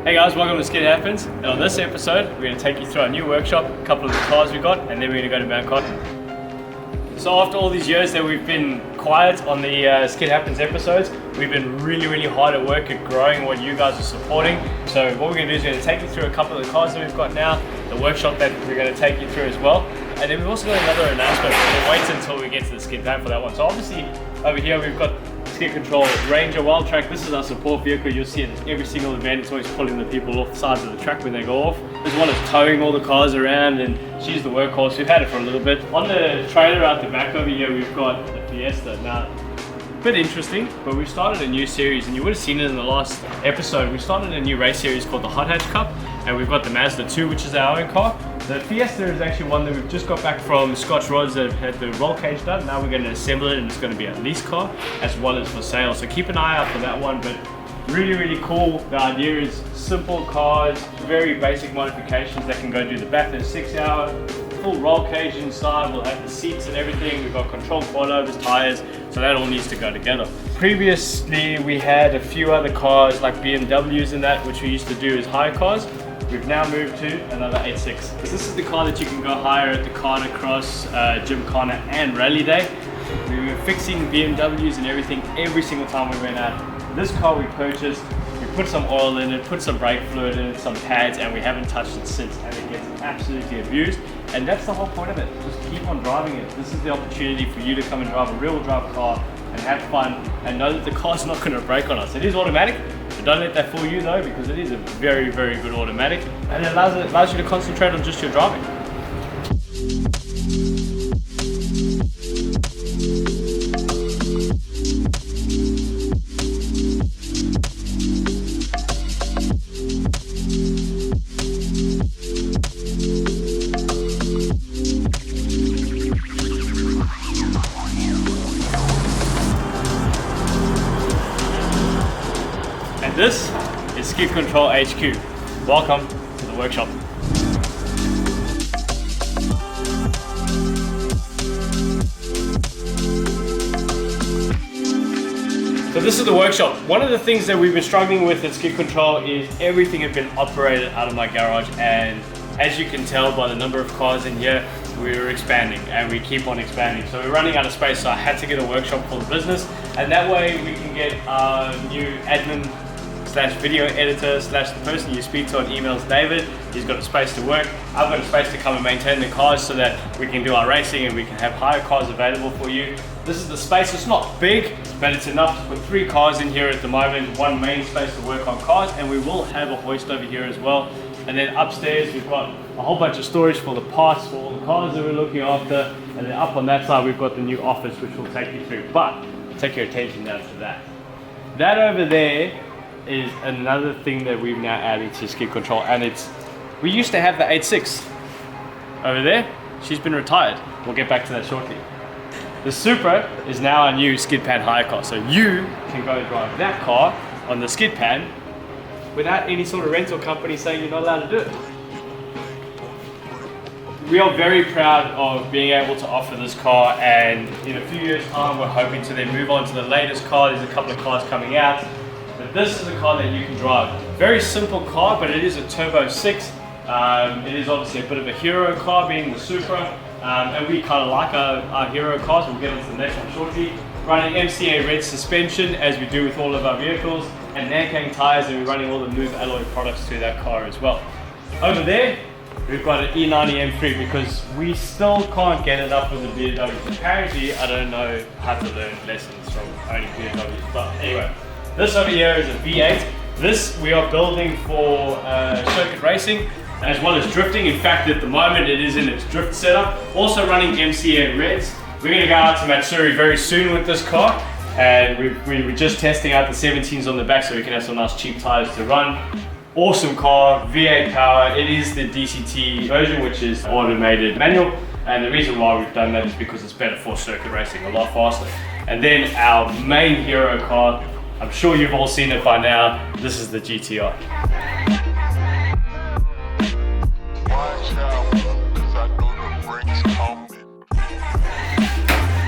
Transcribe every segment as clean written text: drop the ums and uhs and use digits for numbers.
Hey guys, welcome to Skid Happens, and on this episode we're going to take you through our new workshop, a couple of the cars we got, and then we're going to go to Mount Cotton. So after all these years that we've been quiet on the Skid Happens episodes, we've been really hard at work at growing what you guys are supporting. So what we're going to do is we're going to take you through a couple of the cars that we've got now, the workshop that we're going to take you through as well, and then we've also got another announcement. We'll wait until we get to the skid pan for that one. So obviously over here we've got Skid Control Ranger Wild Track. This is our support vehicle. You'll see it at every single event. It's always pulling the people off the sides of the track when they go off, as well as towing all the cars around, and she's the workhorse. We've had it for a little bit. On the trailer out the back over here we've got the Fiesta. Now, a bit interesting, but we've started a new series, and you would have seen it in the last episode. We started a new race series called the Hot Hatch Cup, and we've got the Mazda 2, which is our own car. The Fiesta is actually one that we've just got back from Scotch Rods that had the roll cage done. Now we're going to assemble it, and it's going to be a lease car as well as for sale. So keep an eye out for that one, but really cool. The idea is simple cars, very basic modifications that can go do the back of the 6-hour, full roll cage inside. We'll have the seats and everything. We've got control coilovers, tires, so that all needs to go together. Previously we had a few other cars like BMWs and that, which we used to do as hire cars. We've now moved to another 8.6. This is the car that you can go hire at the Carter Cross, Gymkhana and Rally Day. We were fixing BMWs and everything every single time we went out. This car we purchased, we put some oil in it, put some brake fluid in it, some pads, and we haven't touched it since, and it gets absolutely abused. And that's the whole point of it, just keep on driving it. This is the opportunity for you to come and drive a real drive car and have fun and know that the car's not going to break on us. It is automatic. Don't let that fool you though, because it is a very good automatic, and it allows you to concentrate on just your driving. This is Skid Control HQ. Welcome to the workshop. So this is the workshop. One of the things that we've been struggling with at Skid Control is everything has been operated out of my garage, and as you can tell by the number of cars in here, we're expanding and we keep on expanding. So we're running out of space, so I had to get a workshop for the business, and that way we can get our new admin / video editor / the person you speak to on emails, David. He's got a space to work. I've got a space to come and maintain the cars so that we can do our racing and we can have hire cars available for you. This is the space. It's not big, but it's enough to put 3 cars in here at the moment, one main space to work on cars, and we will have a hoist over here as well. And then upstairs we've got a whole bunch of storage for the parts for all the cars that we're looking after, and then up on that side we've got the new office, which we'll take you through. But take your attention now to that. That over there is another thing that we've now added to Skid Control, and we used to have the 8.6 over there. She's been retired. We'll get back to that shortly. The Supra is now our new skid pan hire car, so you can go drive that car on the skid pan without any sort of rental company saying you're not allowed to do it. We are very proud of being able to offer this car, and in a few years time we're hoping to then move on to the latest car. There's a couple of cars coming out. But this is a car that you can drive. Very simple car, but it is a Turbo 6. It is obviously a bit of a hero car, being the Supra, and we kind of like our hero cars. We'll get into the next one shortly. Running MCA red suspension, as we do with all of our vehicles, and Nankang tires, and we're running all the Move alloy products through that car as well. Over there, we've got an E90 M3, because we still can't get it up with the BMWs. Apparently, I don't know how to learn lessons from owning BMWs, but anyway. This over here is a V8. This we are building for circuit racing as well as drifting. In fact, at the moment it is in its drift setup. Also running MCA reds. We're going to go out to Matsuri very soon with this car, and we're just testing out the 17s on the back so we can have some nice cheap tires to run. Awesome car, V8 power. It is the DCT version, which is automated manual, and the reason why we've done that is because it's better for circuit racing, a lot faster. And then our main hero car, I'm sure you've all seen it by now. This is the GTR.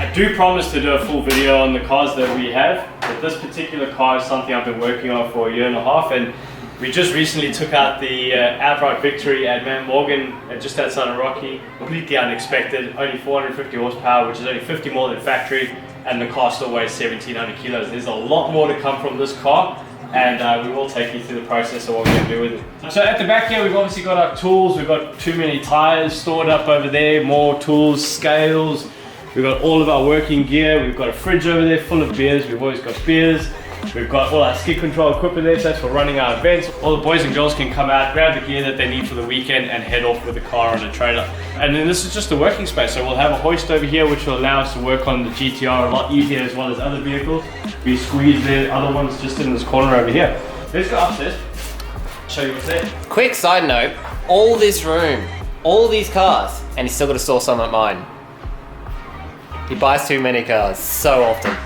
I do promise to do a full video on the cars that we have, but this particular car is something I've been working on for a year and a half, and We just recently took out the outright victory at Mount Morgan, just outside of Rocky. Completely unexpected, only 450 horsepower, which is only 50 more than factory, and the car still weighs 1,700 kilos. There's a lot more to come from this car, and we will take you through the process of what we're going to do with it. So at the back here, we've obviously got our tools. We've got too many tires stored up over there, more tools, scales. We've got all of our working gear. We've got a fridge over there full of beers. We've always got beers. We've got all our skid control equipment there, so that's for running our events. All the boys and girls can come out, grab the gear that they need for the weekend and head off with the car on a trailer. And then this is just a working space, so we'll have a hoist over here which will allow us to work on the GTR a lot easier, as well as other vehicles. We squeeze the other ones just in this corner over here. Let's go upstairs, show you what's there. Quick side note, all this room, all these cars, and he's still got to store some at mine. He buys too many cars so often.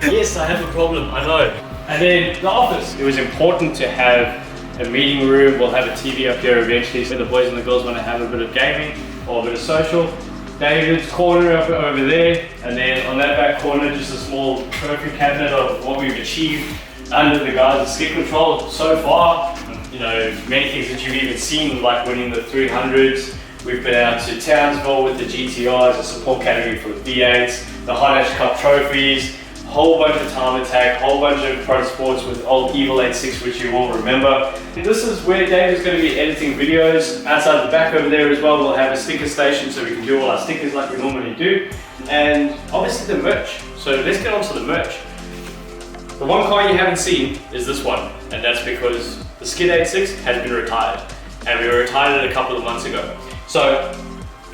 Yes, I have a problem, I know. And then the office. It was important to have a meeting room. We'll have a TV up here eventually, so the boys and the girls want to have a bit of gaming or a bit of social. David's corner up over there, and then on that back corner, just a small trophy cabinet of what we've achieved under the guys of skid control so far. You know, many things that you've even seen, like winning the 300s. We've been out to Townsville with the GTRs, a support category for the V8s, the Hot Ash Cup trophies, whole bunch of time attack, whole bunch of pro sports with old Evil 86, which you all remember. And this is where Dave is going to be editing videos. Outside the back over there as well, we'll have a sticker station so we can do all our stickers like we normally do. And obviously the merch. So let's get on to the merch. The one car you haven't seen is this one, and that's because the Skid 86 has been retired. And we retired it a couple of months ago. So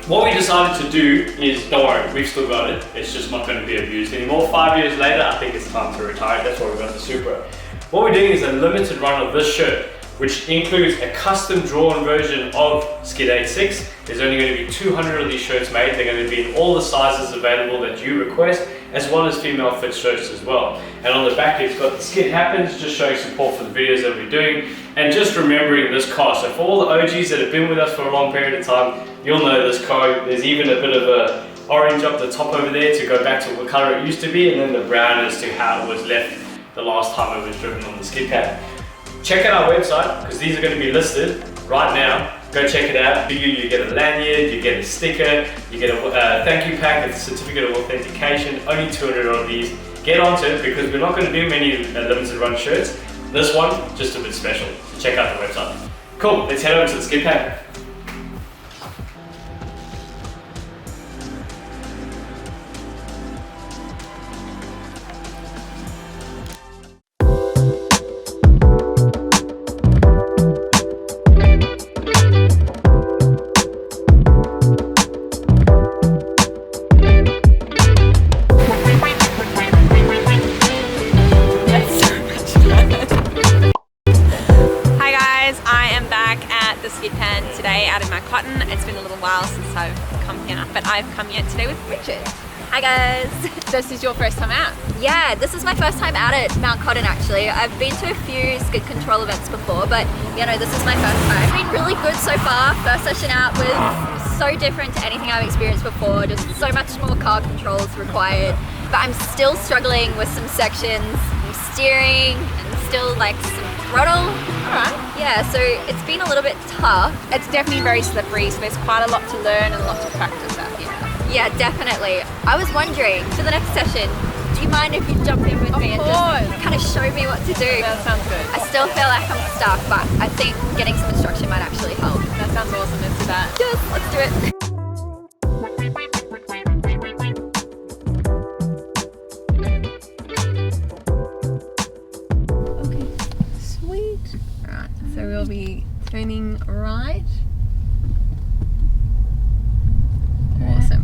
what we decided to do is, don't worry, we've still got it. It's just not going to be abused anymore. 5 years later, I think it's time to retire it. That's why we got the Supra. What we're doing is a limited run of this shirt, which includes a custom drawn version of Skid 86. There's only going to be 200 of these shirts made. They're going to be in all the sizes available that you request, as well as female fit shirts as well. And on the back, it's got the Skid Happens, just showing support for the videos that we're doing, and just remembering this car. So for all the OGs that have been with us for a long period of time, you'll know this car. There's even a bit of a orange up the top over there to go back to what color it used to be, and then the brown as to how it was left the last time it was driven on the skid pad. Check out our website, because these are going to be listed right now. Go check it out. You get a lanyard, you get a sticker, you get a thank you pack, a certificate of authentication, only 200 of these. Get onto it, because we're not going to do many limited run shirts. This one, just a bit special. So check out the website. Cool, let's head over to the skid pad. It's been a little while since I've come here, but I've come here today with Bridgette. Hi guys! This is your first time out? Yeah, this is my first time out at Mount Cotton actually. I've been to a few skid control events before, but you know, this is my first time. It's been really good so far. First session out was so different to anything I've experienced before, just so much more car controls required. But I'm still struggling with some sections, some steering, and still like some throttle. Alright. Yeah, so it's been a little bit tough. It's definitely very slippery, so there's quite a lot to learn and a lot to practice out here. Yeah, definitely. I was wondering, for the next session, do you mind if you jump in with me and just kind of show me what to do? That sounds good. I still feel like I'm stuck, but I think getting some instruction might actually help. That sounds awesome, let's do that. Yes, let's do it. So we'll be turning right. Awesome.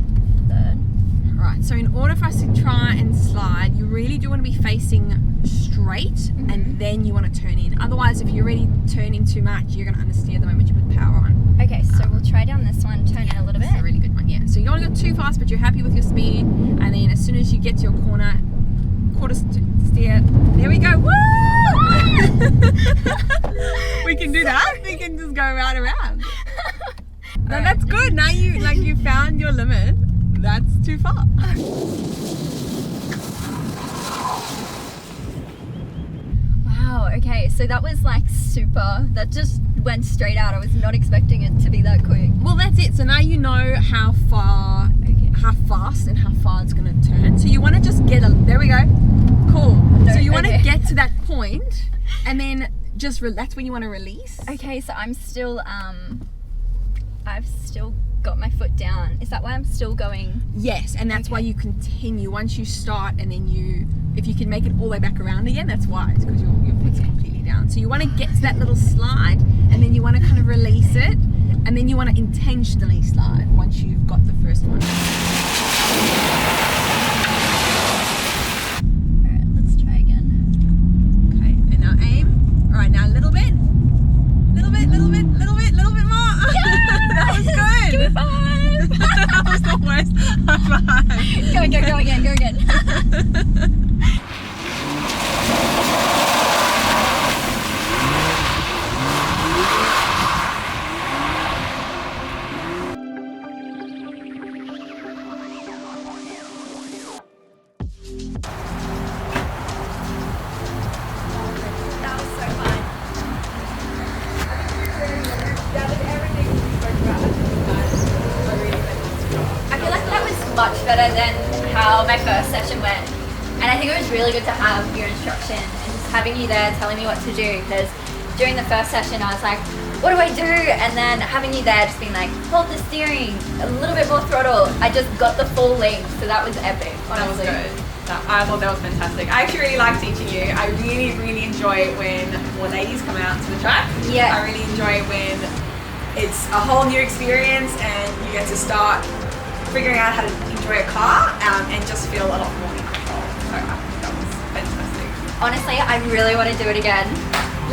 Right, so in order for us to try and slide, you really do want to be facing straight and then you want to turn in. Otherwise, if you're already turning too much, you're going to understeer the moment you put power on. Okay, so we'll try down this one, turn in a little bit. That's a really good one, yeah. So you don't want to go too fast, but you're happy with your speed. And then as soon as you get to your corner, quarter steer, there we go. Woo! We can do that. We can just go right around. No, that's good. Now you found your limit. That's too far. Wow, Wow, okay, so that was like super, that just went straight out. I was not expecting it to be that quick. Well, that's it. So now you know how far, how fast and how far it's going to turn. So you want to just get there we go. Cool. So you want to get to that point and then just, that's when you want to release. Okay, so I'm still, I've still got my foot down. Is that why I'm still going? Yes, and that's why you continue once you start, and then if you can make it all the way back around again, that's why. It's because your foot's completely down. So you want to get to that little slide, and then you want to kind of release it, and then you want to intentionally slide once you've got the first one. Alright, let's try again. Okay, and now aim. All right, now a little bit more. That was good. Give me 5. That was the worst. High five. Go again. That was so fun. I feel like that was much better than how my first session went. And I think it was really good to have your instruction and just having you there telling me what to do, because during the first session I was like, what do I do? And then having you there just being like, hold the steering, a little bit more throttle. I just got the full length, so that was epic, honestly. That was good. I thought that was fantastic. I actually really like teaching you. I really enjoy when more ladies come out to the track. Yeah. I really enjoy when it's a whole new experience and you get to start figuring out how to enjoy a car and just feel a lot more in control. So I think that was fantastic. Honestly, I really want to do it again.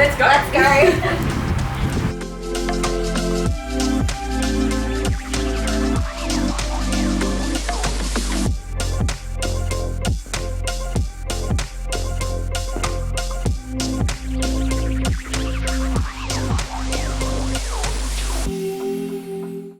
Let's go. Let's go.